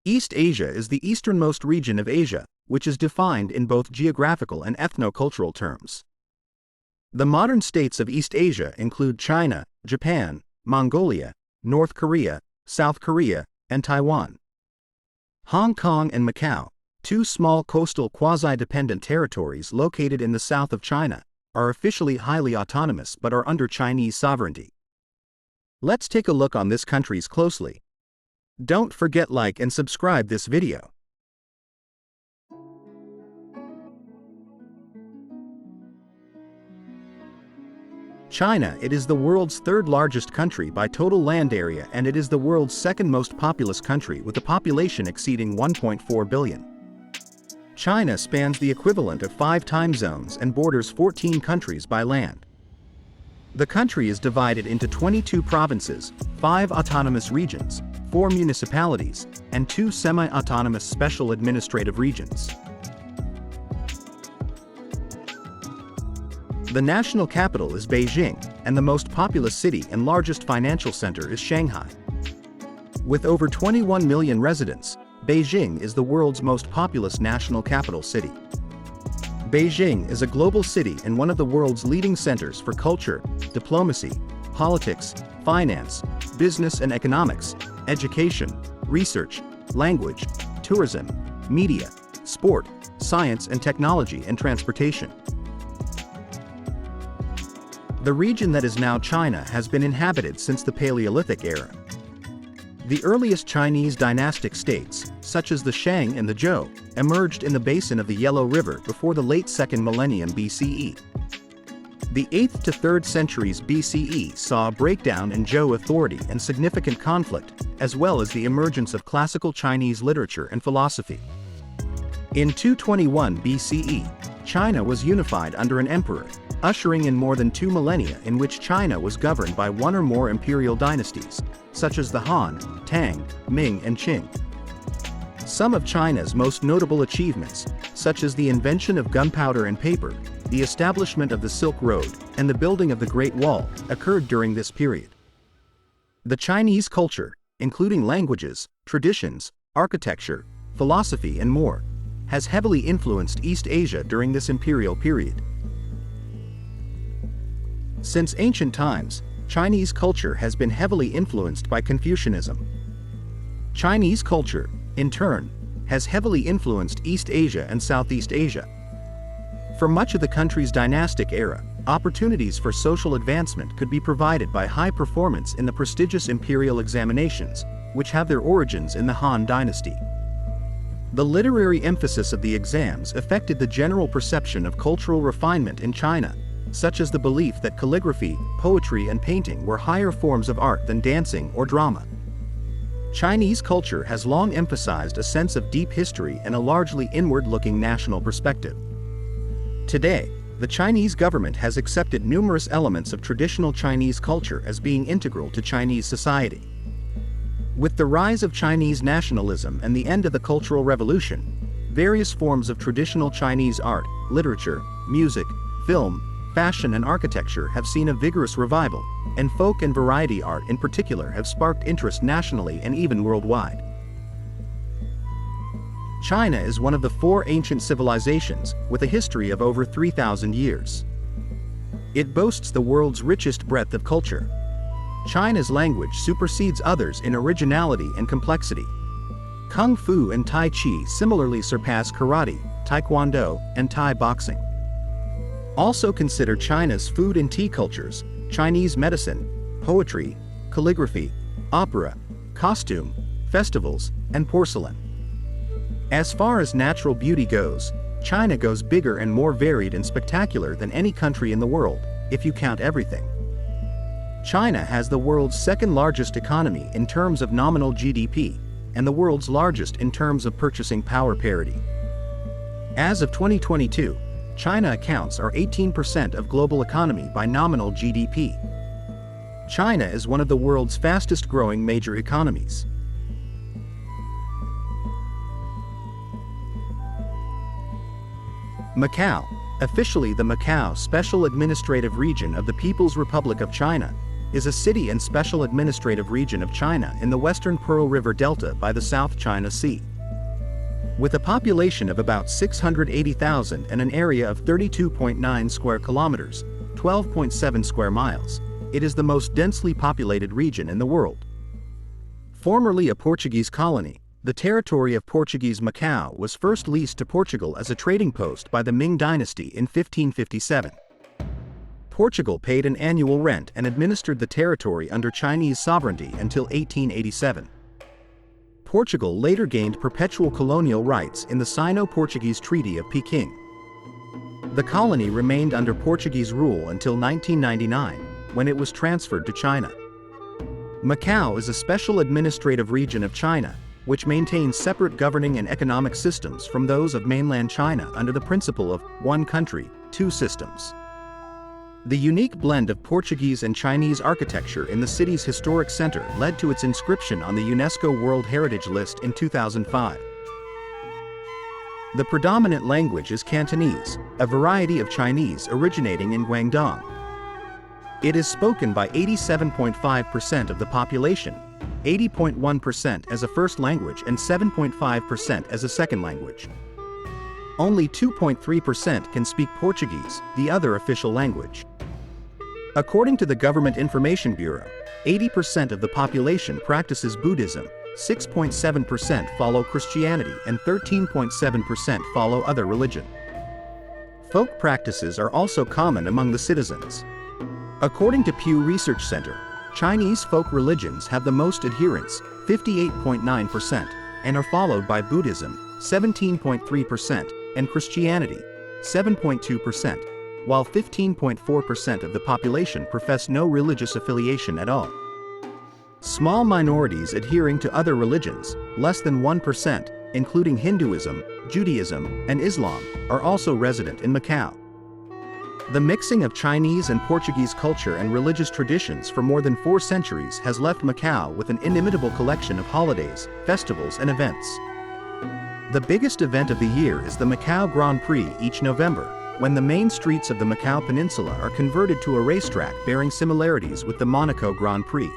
East Asia is the easternmost region of Asia, which is defined in both geographical and ethno-cultural terms. The modern states of East Asia include China, Japan, Mongolia, North Korea, South Korea, and Taiwan. Hong Kong and Macau, two small coastal quasi-dependent territories located in the south of China, are officially highly autonomous but are under Chinese sovereignty. Let's take a look on this countries closely. Don't forget like and subscribe this video. China. It is the world's third largest country by total land area, and it is the world's second most populous country with a population exceeding 1.4 billion. China spans the equivalent of 5 time zones and borders 14 countries by land. The country is divided into 22 provinces, 5 autonomous regions, 4 municipalities, and 2 semi-autonomous special administrative regions. The national capital is Beijing, and the most populous city and largest financial center is Shanghai. With over 21 million residents, Beijing is the world's most populous national capital city. Beijing is a global city and one of the world's leading centers for culture, diplomacy, politics, finance, business and economics, education, research, language, tourism, media, sport, science and technology and transportation. The region that is now China has been inhabited since the Paleolithic era. The earliest Chinese dynastic states, such as the Shang and the Zhou, emerged in the basin of the Yellow River before the late 2nd millennium BCE. The 8th to 3rd centuries BCE saw a breakdown in Zhou authority and significant conflict, as well as the emergence of classical Chinese literature and philosophy. In 221 BCE, China was unified under an emperor, ushering in more than 2 millennia in which China was governed by one or more imperial dynasties, such as the Han, Tang, Ming and Qing. Some of China's most notable achievements, such as the invention of gunpowder and paper, the establishment of the Silk Road, and the building of the Great Wall, occurred during this period. The Chinese culture, including languages, traditions, architecture, philosophy and more, has heavily influenced East Asia during this imperial period. Since ancient times, Chinese culture has been heavily influenced by Confucianism. Chinese culture, in turn, has heavily influenced East Asia and Southeast Asia. For much of the country's dynastic era, opportunities for social advancement could be provided by high performance in the prestigious imperial examinations, which have their origins in the Han Dynasty. The literary emphasis of the exams affected the general perception of cultural refinement in China, such as the belief that calligraphy, poetry and painting were higher forms of art than dancing or drama. Chinese culture has long emphasized a sense of deep history and a largely inward-looking national perspective. Today, the Chinese government has accepted numerous elements of traditional Chinese culture as being integral to Chinese society. With the rise of Chinese nationalism and the end of the Cultural Revolution, various forms of traditional Chinese art, literature, music, film, fashion and architecture have seen a vigorous revival, and folk and variety art in particular have sparked interest nationally and even worldwide. China is one of the 4 ancient civilizations, with a history of over 3,000 years. It boasts the world's richest breadth of culture. China's language supersedes others in originality and complexity. Kung Fu and Tai Chi similarly surpass karate, taekwondo, and Thai boxing. Also consider China's food and tea cultures, Chinese medicine, poetry, calligraphy, opera, costume, festivals, and porcelain. As far as natural beauty goes, China goes bigger and more varied and spectacular than any country in the world, if you count everything. China has the world's 2nd largest economy in terms of nominal GDP, and the world's largest in terms of purchasing power parity. As of 2022, China accounts for 18% of global economy by nominal GDP. China is one of the world's fastest growing major economies. Macau, officially the Macau Special Administrative Region of the People's Republic of China, is a city and special administrative region of China in the western Pearl River Delta by the South China Sea. With a population of about 680,000 and an area of 32.9 square kilometers, 12.7 square miles, it is the most densely populated region in the world. Formerly a Portuguese colony, the territory of Portuguese Macau was first leased to Portugal as a trading post by the Ming dynasty in 1557. Portugal paid an annual rent and administered the territory under Chinese sovereignty until 1887. Portugal later gained perpetual colonial rights in the Sino-Portuguese Treaty of Peking. The colony remained under Portuguese rule until 1999, when it was transferred to China. Macau is a special administrative region of China, which maintains separate governing and economic systems from those of mainland China under the principle of one country, two systems. The unique blend of Portuguese and Chinese architecture in the city's historic center led to its inscription on the UNESCO World Heritage List in 2005. The predominant language is Cantonese, a variety of Chinese originating in Guangdong. It is spoken by 87.5% of the population, 80.1% as a first language and 7.5% as a second language. Only 2.3% can speak Portuguese, the other official language. According to the Government Information Bureau, 80% of the population practices Buddhism, 6.7% follow Christianity and 13.7% follow other religion. Folk practices are also common among the citizens. According to Pew Research Center, Chinese folk religions have the most adherents, 58.9%, and are followed by Buddhism, 17.3%, and Christianity, 7.2%, while 15.4% of the population profess no religious affiliation at all. Small minorities adhering to other religions, less than 1%, including Hinduism, Judaism, and Islam, are also resident in Macau. The mixing of Chinese and Portuguese culture and religious traditions for more than 4 centuries has left Macau with an inimitable collection of holidays, festivals, and events. The biggest event of the year is the Macau Grand Prix each November, when the main streets of the Macau Peninsula are converted to a racetrack bearing similarities with the Monaco Grand Prix.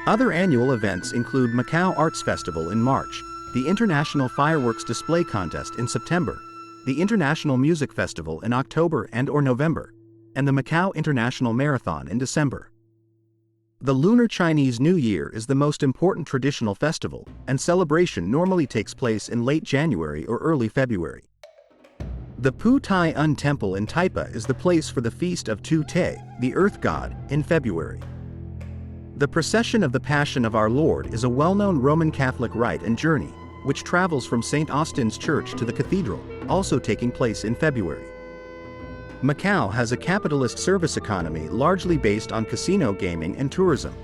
Other annual events include Macau Arts Festival in March, the International Fireworks Display Contest in September, the International Music Festival in October and/or November, and the Macau International Marathon in December. The Lunar Chinese New Year is the most important traditional festival, and celebration normally takes place in late January or early February. The Pu Tai Un Temple in Taipa is the place for the Feast of Tu Te, the Earth God, in February. The Procession of the Passion of Our Lord is a well-known Roman Catholic rite and journey, which travels from St. Austin's Church to the cathedral, also taking place in February. Macau has a capitalist service economy largely based on casino gaming and tourism.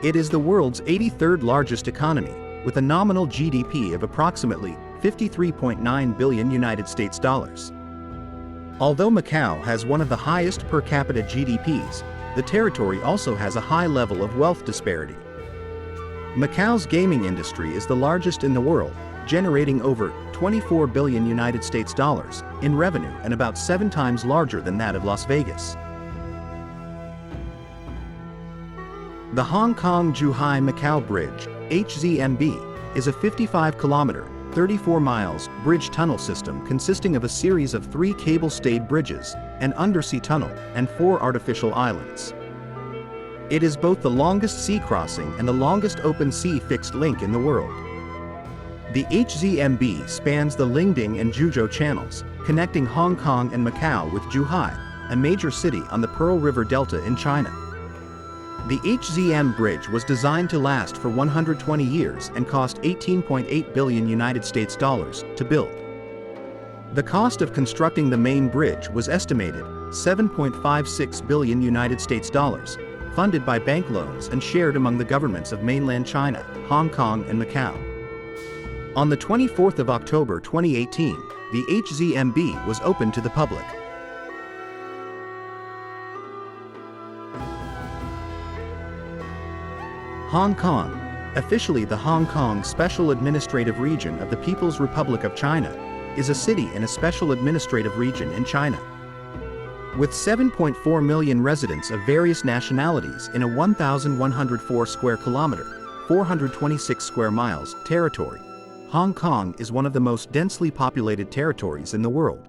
It is the world's 83rd largest economy, with a nominal GDP of approximately 53.9 billion United States dollars. Although Macau has one of the highest per capita GDPs, the territory also has a high level of wealth disparity. Macau's gaming industry is the largest in the world, generating over 24 billion United States dollars in revenue and about 7 times larger than that of Las Vegas. The Hong Kong-Zhuhai-Macau Bridge, HZMB, is a 55-kilometer, 34 miles, bridge tunnel system consisting of a series of 3 cable-stayed bridges, an undersea tunnel, and 4 artificial islands. It is both the longest sea crossing and the longest open sea fixed link in the world. The HZMB spans the Lingding and Zhuzhou channels, connecting Hong Kong and Macau with Zhuhai, a major city on the Pearl River Delta in China. The HZM bridge was designed to last for 120 years and cost 18.8 billion United States dollars to build. The cost of constructing the main bridge was estimated 7.56 billion United States dollars, funded by bank loans and shared among the governments of mainland China, Hong Kong, and Macau. On the 24th of October 2018, the HZMB was opened to the public. Hong Kong, officially the Hong Kong Special Administrative Region of the People's Republic of China, is a city in a special administrative region in China. With 7.4 million residents of various nationalities in a 1,104 square kilometer, 426 square miles territory, Hong Kong is one of the most densely populated territories in the world.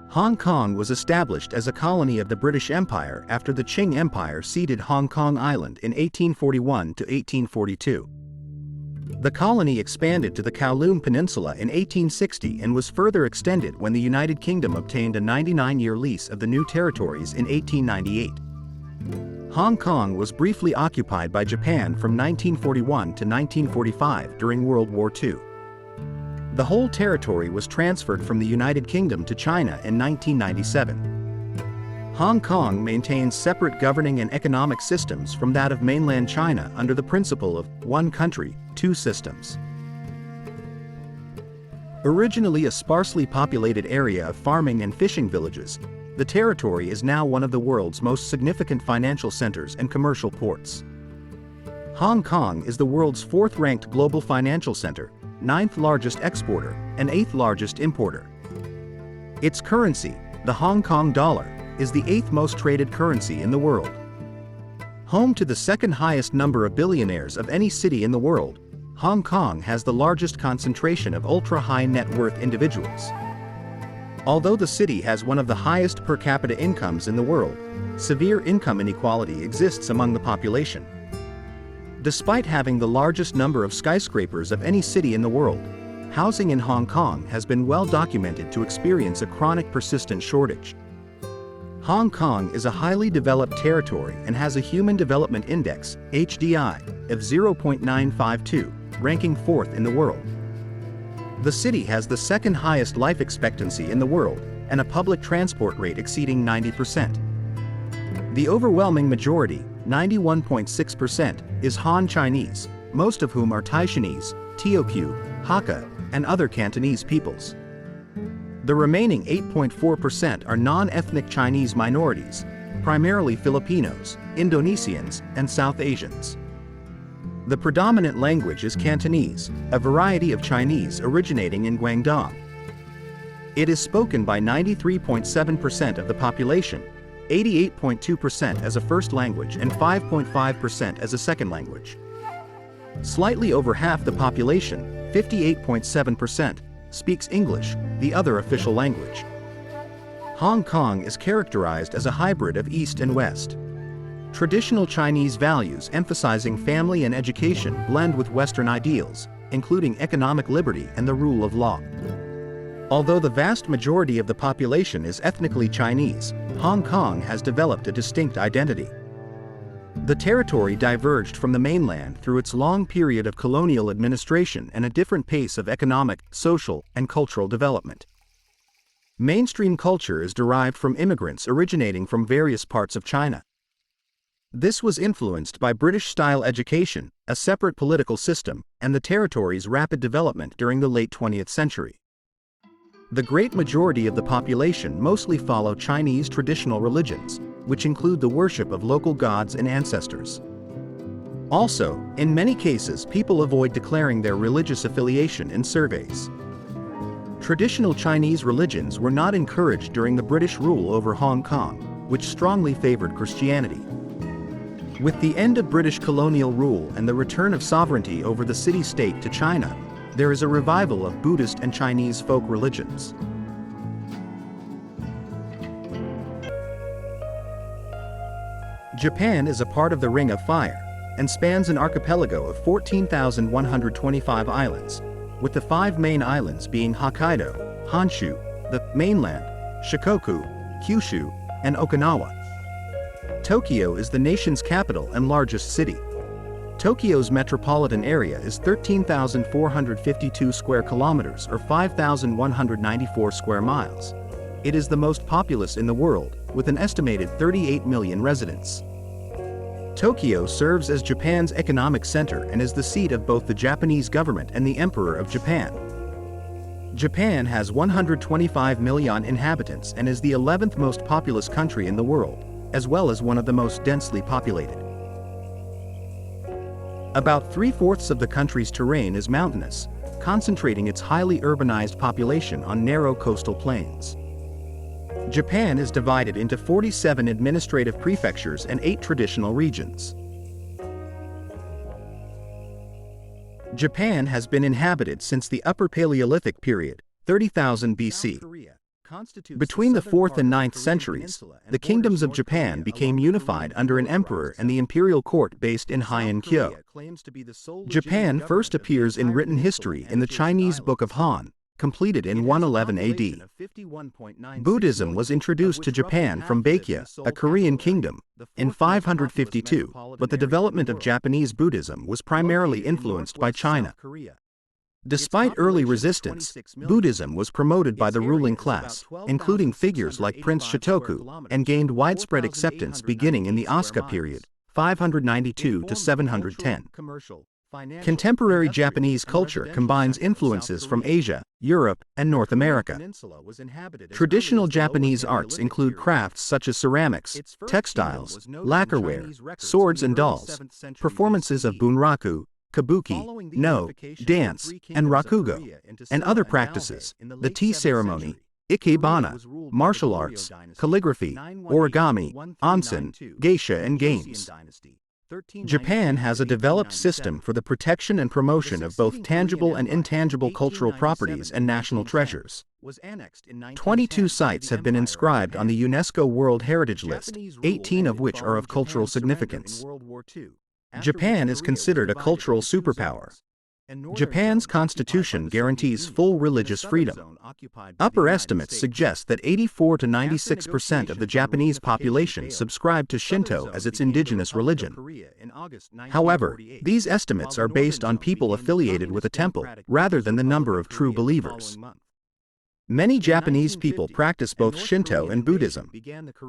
Hong Kong was established as a colony of the British Empire after the Qing Empire ceded Hong Kong Island in 1841 to 1842. The colony expanded to the Kowloon Peninsula in 1860 and was further extended when the United Kingdom obtained a 99-year lease of the new territories in 1898. Hong Kong was briefly occupied by Japan from 1941 to 1945 during World War II. The whole territory was transferred from the United Kingdom to China in 1997. Hong Kong maintains separate governing and economic systems from that of mainland China under the principle of one country, two systems. Originally a sparsely populated area of farming and fishing villages, the territory is now one of the world's most significant financial centers and commercial ports. Hong Kong is the world's fourth-ranked global financial center, ninth largest exporter, and eighth largest importer. Its currency, the Hong Kong dollar, is the eighth most traded currency in the world. Home to the second highest number of billionaires of any city in the world, Hong Kong has the largest concentration of ultra-high net worth individuals. Although the city has one of the highest per capita incomes in the world, severe income inequality exists among the population. Despite having the largest number of skyscrapers of any city in the world, housing in Hong Kong has been well documented to experience a chronic persistent shortage. Hong Kong is a highly developed territory and has a Human Development Index, HDI, of 0.952, ranking fourth in the world. The city has the second highest life expectancy in the world and a public transport rate exceeding 90%. The overwhelming majority, 91.6%, is Han Chinese, most of whom are Taishanese, Teochew, Hakka, and other Cantonese peoples. The remaining 8.4% are non-ethnic Chinese minorities, primarily Filipinos, Indonesians, and South Asians. The predominant language is Cantonese, a variety of Chinese originating in Guangdong. It is spoken by 93.7% of the population, 88.2% as a first language and 5.5% as a second language. Slightly over half the population, 58.7%, speaks English, the other official language. Hong Kong is characterized as a hybrid of East and West. Traditional Chinese values emphasizing family and education blend with Western ideals, including economic liberty and the rule of law. Although the vast majority of the population is ethnically Chinese, Hong Kong has developed a distinct identity. The territory diverged from the mainland through its long period of colonial administration and a different pace of economic, social, and cultural development. Mainstream culture is derived from immigrants originating from various parts of China. This was influenced by British-style education, a separate political system, and the territory's rapid development during the late 20th century. The great majority of the population mostly follow Chinese traditional religions, which include the worship of local gods and ancestors. Also, in many cases people avoid declaring their religious affiliation in surveys. Traditional Chinese religions were not encouraged during the British rule over Hong Kong, which strongly favored Christianity. With the end of British colonial rule and the return of sovereignty over the city-state to China, there is a revival of Buddhist and Chinese folk religions. Japan is a part of the Ring of Fire, and spans an archipelago of 14,125 islands, with the 5 main islands being Hokkaido, Honshu, the mainland, Shikoku, Kyushu, and Okinawa. Tokyo is the nation's capital and largest city. Tokyo's metropolitan area is 13,452 square kilometers or 5,194 square miles. It is the most populous in the world, with an estimated 38 million residents. Tokyo serves as Japan's economic center and is the seat of both the Japanese government and the Emperor of Japan. Japan has 125 million inhabitants and is the 11th most populous country in the world, as well as one of the most densely populated. About 3/4 of the country's terrain is mountainous, concentrating its highly urbanized population on narrow coastal plains. Japan is divided into 47 administrative prefectures and 8 traditional regions. Japan has been inhabited since the Upper Paleolithic period, 30,000 BC. Between the 4th and 9th centuries, the kingdoms of Japan became unified under an emperor and the imperial court based in Heian-kyo. Japan first appears in written history in the Chinese Book of Han, completed in 111 AD. Buddhism was introduced to Japan from Baekje, a Korean kingdom, in 552, but the development of Japanese Buddhism was primarily influenced by China. Despite early resistance, Buddhism was promoted by the ruling class, including figures like Prince Shotoku, and gained widespread acceptance beginning in the Asuka period, 592 to 710. Contemporary Japanese culture combines influences from Asia, Europe, and North America. Traditional Japanese arts include crafts such as ceramics, textiles, lacquerware, swords and dolls, performances of bunraku, kabuki, no, dance, and rakugo, and other practices, the tea ceremony, ikebana, martial arts, calligraphy, origami, onsen, geisha and games. Japan has a developed system for the protection and promotion of both tangible and intangible cultural properties and national treasures. 22 sites have been inscribed on the UNESCO World Heritage List, 18 of which are of cultural significance. Japan is considered a cultural superpower. Japan's constitution guarantees full religious freedom. Upper estimates suggest that 84 to 96% of the Japanese population subscribe to Shinto as its indigenous religion. However, these estimates are based on people affiliated with a temple, rather than the number of true believers. Many Japanese people practice both Shinto and Buddhism.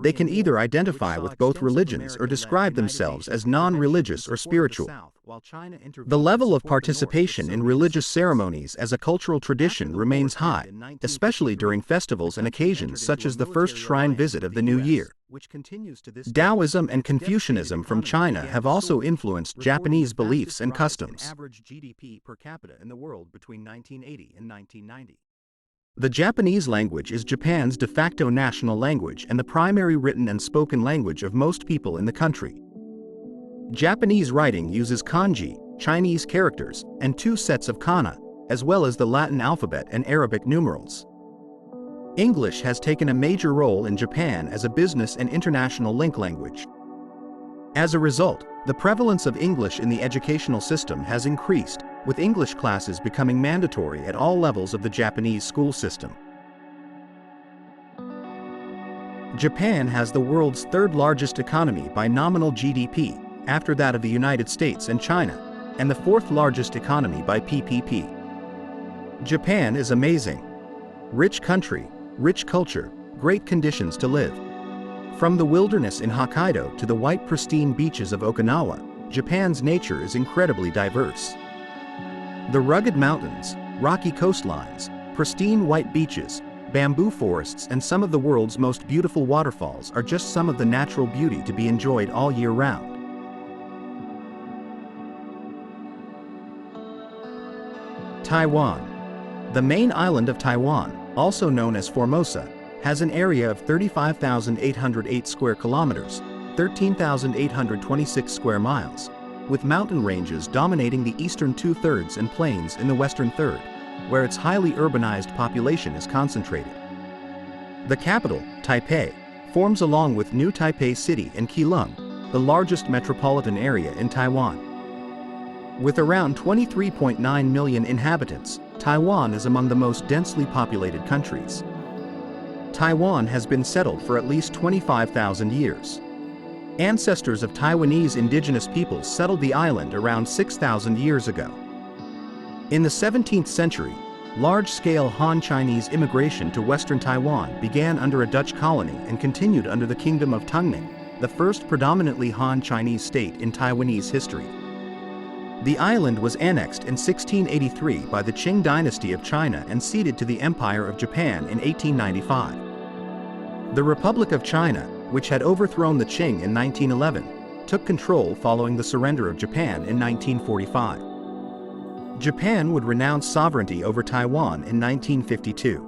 They can either identify with both religions or describe themselves as non-religious or spiritual. The level of participation in religious ceremonies as a cultural tradition remains high, especially during festivals and occasions such as the first shrine visit of the new year. Taoism and Confucianism from China have also influenced Japanese beliefs and customs. The Japanese language is Japan's de facto national language and the primary written and spoken language of most people in the country. Japanese writing uses kanji, Chinese characters, and 2 sets of kana, as well as the Latin alphabet and Arabic numerals. English has taken a major role in Japan as a business and international link language. As a result, the prevalence of English in the educational system has increased, with English classes becoming mandatory at all levels of the Japanese school system. Japan has the world's 3rd largest economy by nominal GDP, after that of the United States and China, and the 4th largest economy by PPP. Japan is amazing. Rich country, rich culture, great conditions to live. From the wilderness in Hokkaido to the white pristine beaches of Okinawa, Japan's nature is incredibly diverse. The rugged mountains, rocky coastlines, pristine white beaches, bamboo forests and some of the world's most beautiful waterfalls are just some of the natural beauty to be enjoyed all year round. Taiwan. The main island of Taiwan, also known as Formosa, has an area of 35,808 square kilometers, 13,826 square miles, with mountain ranges dominating the eastern 2/3 and plains in the western 1/3, where its highly urbanized population is concentrated. The capital, Taipei, forms along with New Taipei City and Keelung, the largest metropolitan area in Taiwan. With around 23.9 million inhabitants, Taiwan is among the most densely populated countries. Taiwan has been settled for at least 25,000 years. Ancestors of Taiwanese indigenous peoples settled the island around 6,000 years ago. In the 17th century, large-scale Han Chinese immigration to western Taiwan began under a Dutch colony and continued under the Kingdom of Tungning, the first predominantly Han Chinese state in Taiwanese history. The island was annexed in 1683 by the Qing dynasty of China and ceded to the Empire of Japan in 1895. The Republic of China, which had overthrown the Qing in 1911, took control following the surrender of Japan in 1945. Japan would renounce sovereignty over Taiwan in 1952.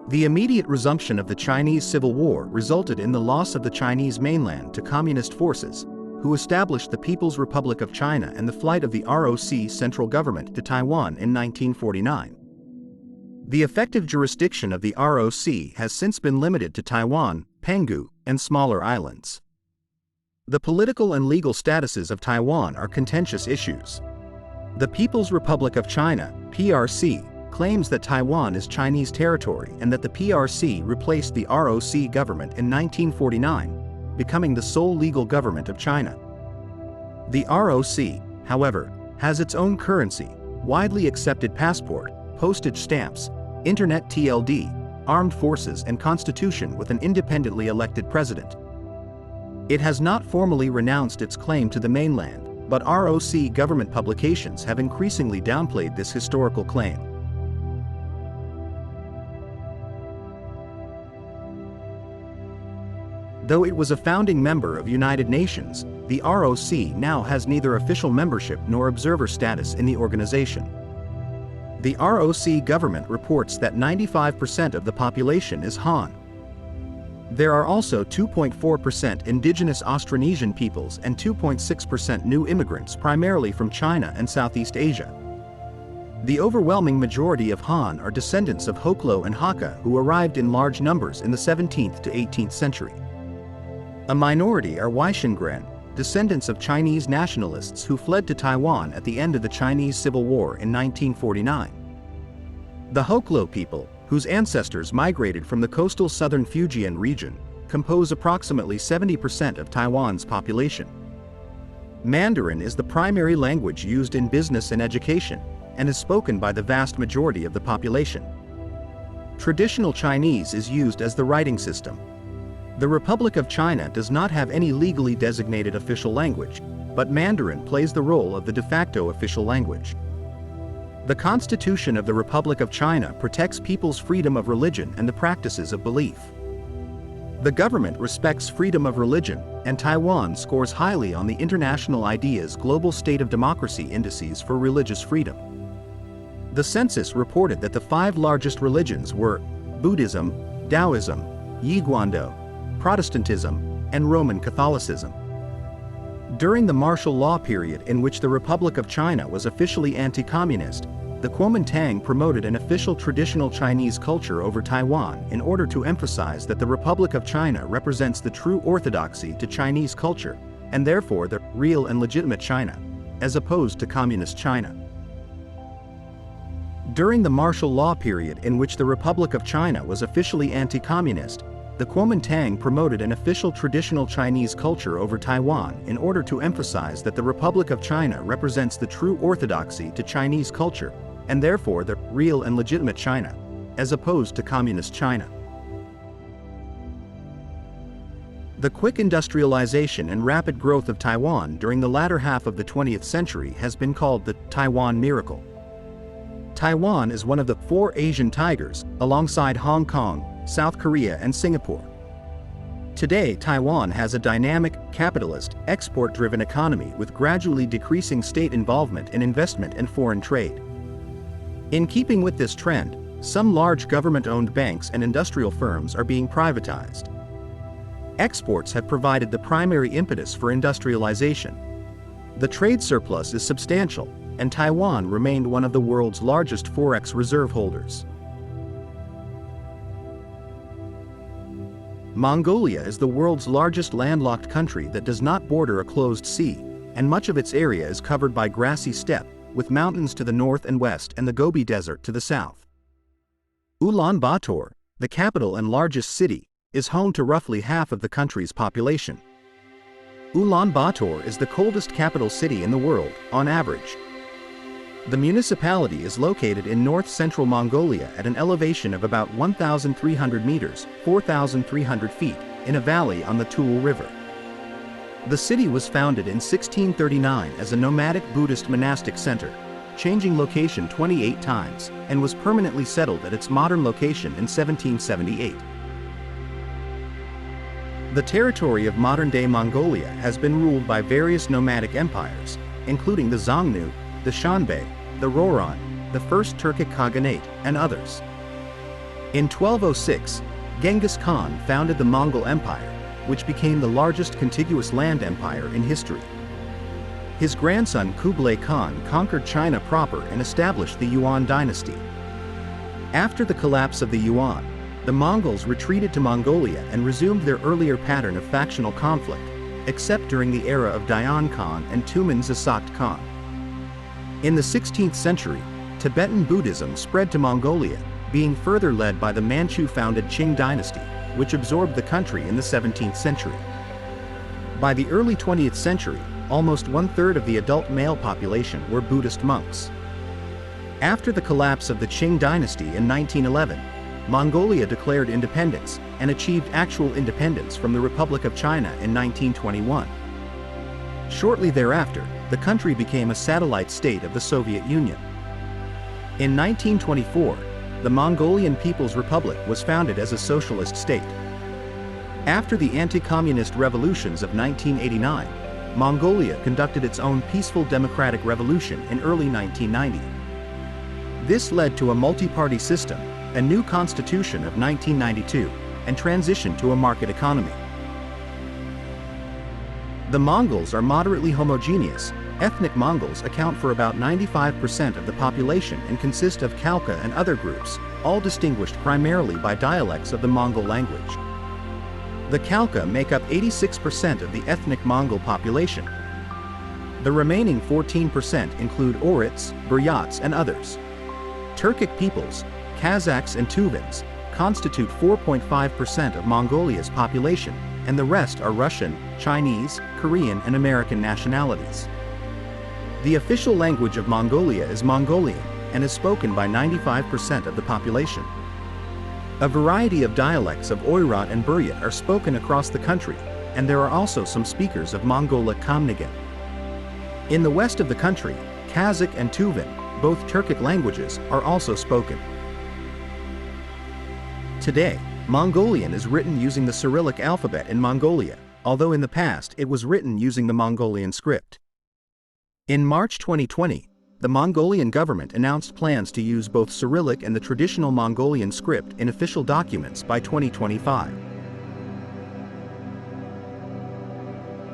The immediate resumption of the Chinese Civil War resulted in the loss of the Chinese mainland to communist forces, who established the People's Republic of China, and the flight of the ROC central government to Taiwan in 1949. The effective jurisdiction of the ROC has since been limited to Taiwan, Penghu, and smaller islands. The political and legal statuses of Taiwan are contentious issues. The People's Republic of China, PRC, claims that Taiwan is Chinese territory and that the PRC replaced the ROC government in 1949, becoming the sole legal government of China. The ROC, however, has its own currency, widely accepted passport, postage stamps, internet TLD, armed forces, and constitution with an independently elected president. It has not formally renounced its claim to the mainland, but ROC government publications have increasingly downplayed this historical claim. Though it was a founding member of United Nations, the ROC now has neither official membership nor observer status in the organization. The ROC government reports that 95% of the population is Han. There are also 2.4% indigenous Austronesian peoples and 2.6% new immigrants, primarily from China and Southeast Asia. The overwhelming majority of Han are descendants of Hoklo and Hakka, who arrived in large numbers in the 17th to 18th century. A minority are Waixingren, descendants of Chinese nationalists who fled to Taiwan at the end of the Chinese Civil War in 1949. The Hoklo people, whose ancestors migrated from the coastal southern Fujian region, compose approximately 70% of Taiwan's population. Mandarin is the primary language used in business and education, and is spoken by the vast majority of the population. Traditional Chinese is used as the writing system. The Republic of China does not have any legally designated official language, but Mandarin plays the role of the de facto official language. The Constitution of the Republic of China protects people's freedom of religion and the practices of belief. The government respects freedom of religion, and Taiwan scores highly on the International Ideas Global State of Democracy indices for religious freedom. The census reported that the 5 largest religions were Buddhism, Taoism, Yiguando, Protestantism, and Roman Catholicism. During the martial law period in which the Republic of China was officially anti-communist, the Kuomintang promoted an official traditional Chinese culture over Taiwan in order to emphasize that the Republic of China represents the true orthodoxy to Chinese culture, and therefore the real and legitimate China, as opposed to communist China. During the martial law period in which the Republic of China was officially anti-communist, the Kuomintang promoted an official traditional Chinese culture over Taiwan in order to emphasize that the Republic of China represents the true orthodoxy to Chinese culture, and therefore the real and legitimate China, as opposed to communist China. The quick industrialization and rapid growth of Taiwan during the latter half of the 20th century has been called the Taiwan miracle. Taiwan is one of the 4 Asian tigers, alongside Hong Kong, South Korea, and Singapore. Today, Taiwan has a dynamic, capitalist, export-driven economy with gradually decreasing state involvement in investment and foreign trade. In keeping with this trend, some large government-owned banks and industrial firms are being privatized. Exports have provided the primary impetus for industrialization. The trade surplus is substantial, and Taiwan remained one of the world's largest forex reserve holders. Mongolia is the world's largest landlocked country that does not border a closed sea, and much of its area is covered by grassy steppe, with mountains to the north and west and the Gobi Desert to the south. Ulaanbaatar, the capital and largest city, is home to roughly half of the country's population. Ulaanbaatar is the coldest capital city in the world, on average. The municipality is located in north-central Mongolia at an elevation of about 1,300 meters, 4,300 feet, in a valley on the Toul River. The city was founded in 1639 as a nomadic Buddhist monastic center, changing location 28 times, and was permanently settled at its modern location in 1778. The territory of modern-day Mongolia has been ruled by various nomadic empires, including the Xiongnu, the Xianbei, the Rouran, the First Turkic Khaganate, and others. In 1206, Genghis Khan founded the Mongol Empire, which became the largest contiguous land empire in history. His grandson Kublai Khan conquered China proper and established the Yuan dynasty. After the collapse of the Yuan, the Mongols retreated to Mongolia and resumed their earlier pattern of factional conflict, except during the era of Dayan Khan and Tumen Zasakht Khan. In the 16th century, Tibetan Buddhism spread to Mongolia, being further led by the Manchu-founded Qing dynasty, which absorbed the country in the 17th century. By the early 20th century, almost one-third of the adult male population were Buddhist monks. After the collapse of the Qing dynasty in 1911, Mongolia declared independence and achieved actual independence from the Republic of China in 1921. Shortly thereafter, the country became a satellite state of the Soviet Union. In 1924, the Mongolian People's Republic was founded as a socialist state. After the anti-communist revolutions of 1989, Mongolia conducted its own peaceful democratic revolution in early 1990. This led to a multi-party system, a new constitution of 1992, and transition to a market economy. The Mongols are moderately homogeneous. Ethnic Mongols account for about 95% of the population and consist of Khalkha and other groups, all distinguished primarily by dialects of the Mongol language. The Khalkha make up 86% of the ethnic Mongol population. The remaining 14% include Oryts, Buryats, and others. Turkic peoples, Kazakhs and Tuvans, constitute 4.5% of Mongolia's population, and the rest are Russian, Chinese, Korean, and American nationalities. The official language of Mongolia is Mongolian, and is spoken by 95% of the population. A variety of dialects of Oirat and Buryat are spoken across the country, and there are also some speakers of Mongolic Khamnigan. In the west of the country, Kazakh and Tuvan, both Turkic languages, are also spoken. Today, Mongolian is written using the Cyrillic alphabet in Mongolia, although in the past it was written using the Mongolian script. In March 2020, the Mongolian government announced plans to use both Cyrillic and the traditional Mongolian script in official documents by 2025.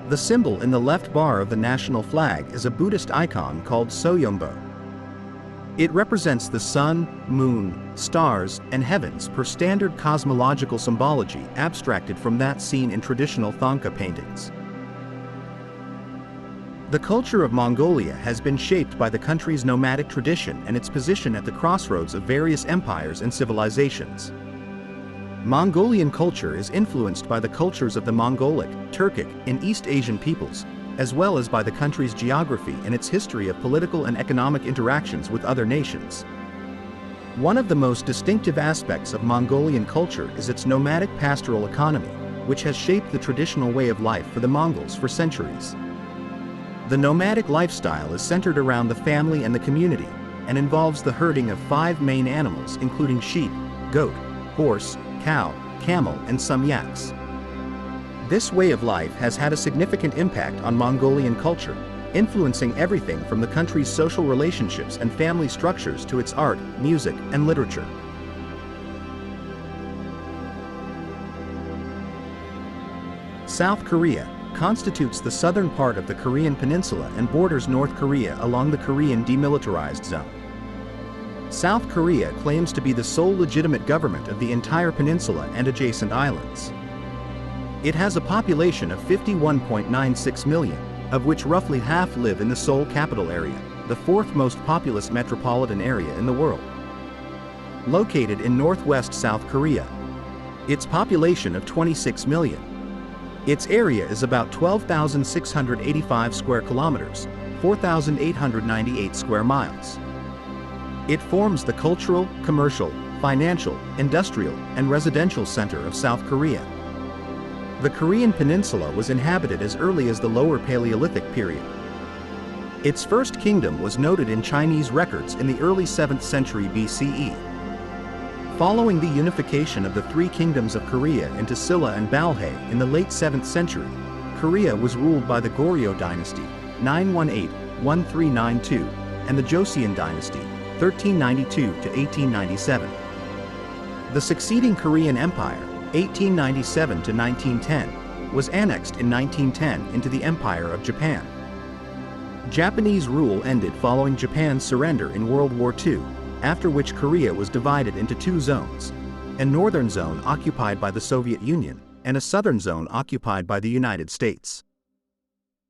The symbol in the left bar of the national flag is a Buddhist icon called Soyombo. It represents the sun, moon, stars, and heavens per standard cosmological symbology abstracted from that seen in traditional Thangka paintings. The culture of Mongolia has been shaped by the country's nomadic tradition and its position at the crossroads of various empires and civilizations. Mongolian culture is influenced by the cultures of the Mongolic, Turkic, and East Asian peoples, as well as by the country's geography and its history of political and economic interactions with other nations. One of the most distinctive aspects of Mongolian culture is its nomadic pastoral economy, which has shaped the traditional way of life for the Mongols for centuries. The nomadic lifestyle is centered around the family and the community, and involves the herding of 5 main animals including sheep, goat, horse, cow, camel, and some yaks. This way of life has had a significant impact on Mongolian culture, influencing everything from the country's social relationships and family structures to its art, music, and literature. South Korea constitutes the southern part of the Korean peninsula and borders North Korea along the Korean Demilitarized Zone. South Korea claims to be the sole legitimate government of the entire peninsula and adjacent islands. It has a population of 51.96 million, of which roughly half live in the Seoul capital area, the 4th most populous metropolitan area in the world. Located in northwest South Korea, its population of 26 million. Its area is about 12,685 square kilometers, 4,898 square miles. It forms the cultural, commercial, financial, industrial, and residential center of South Korea. The Korean peninsula was inhabited as early as the Lower Paleolithic period. Its first kingdom was noted in Chinese records in the early 7th century BCE. Following the unification of the 3 kingdoms of Korea into Silla and Balhae in the late 7th century, Korea was ruled by the Goryeo dynasty, 918-1392, and the Joseon dynasty, 1392 to 1897. The succeeding Korean Empire, 1897 to 1910, was annexed in 1910 into the Empire of Japan. Japanese rule ended following Japan's surrender in World War II, after which Korea was divided into two zones: a northern zone occupied by the Soviet Union, and a southern zone occupied by the United States.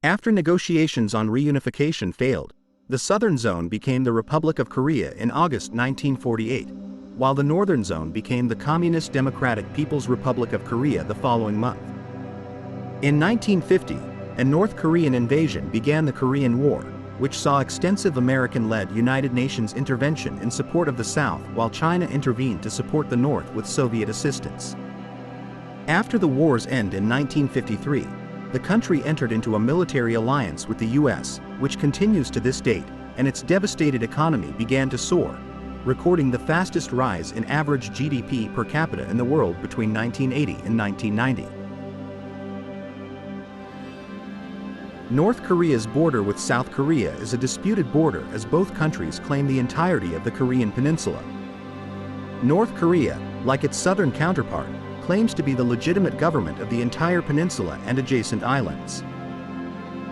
After negotiations on reunification failed, the southern zone became the Republic of Korea in August 1948, while the northern zone became the Communist Democratic People's Republic of Korea the following month. In 1950, a North Korean invasion began the Korean War, which saw extensive American-led United Nations intervention in support of the South, while China intervened to support the North with Soviet assistance. After the war's end in 1953, the country entered into a military alliance with the US, which continues to this date, and its devastated economy began to soar, recording the fastest rise in average GDP per capita in the world between 1980 and 1990. North Korea's border with South Korea is a disputed border, as both countries claim the entirety of the Korean peninsula. North Korea, like its southern counterpart, claims to be the legitimate government of the entire peninsula and adjacent islands.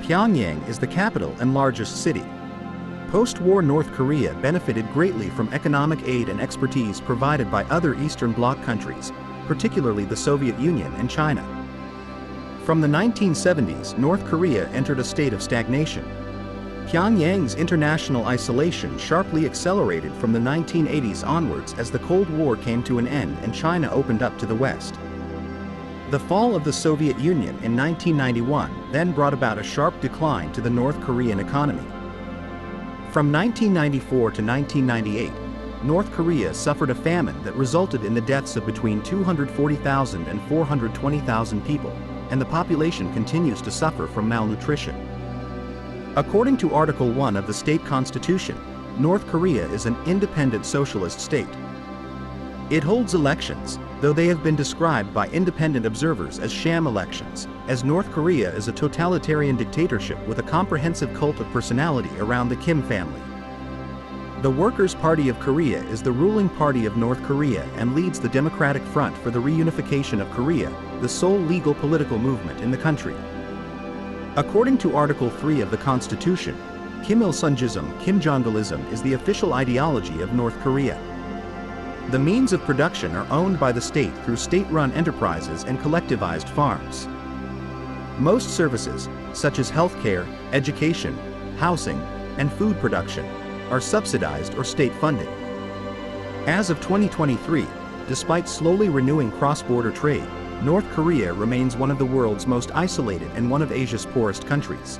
Pyongyang is the capital and largest city. Post-war North Korea benefited greatly from economic aid and expertise provided by other Eastern Bloc countries, particularly the Soviet Union and China. From the 1970s, North Korea entered a state of stagnation. Pyongyang's international isolation sharply accelerated from the 1980s onwards as the Cold War came to an end and China opened up to the West. The fall of the Soviet Union in 1991 then brought about a sharp decline to the North Korean economy. From 1994 to 1998, North Korea suffered a famine that resulted in the deaths of between 240,000 and 420,000 people, and the population continues to suffer from malnutrition. According to Article 1 of the state constitution, North Korea is an independent socialist state. It holds elections, though they have been described by independent observers as sham elections, as North Korea is a totalitarian dictatorship with a comprehensive cult of personality around the Kim family. The Workers' Party of Korea is the ruling party of North Korea and leads the Democratic Front for the Reunification of Korea, the sole legal political movement in the country. According to Article 3 of the Constitution, Kim Il-sungism, Kim Jong-ilism is the official ideology of North Korea. The means of production are owned by the state through state-run enterprises and collectivized farms. Most services, such as healthcare, education, housing, and food production, are subsidized or state-funded. As of 2023, despite slowly renewing cross-border trade, North Korea remains one of the world's most isolated and one of Asia's poorest countries.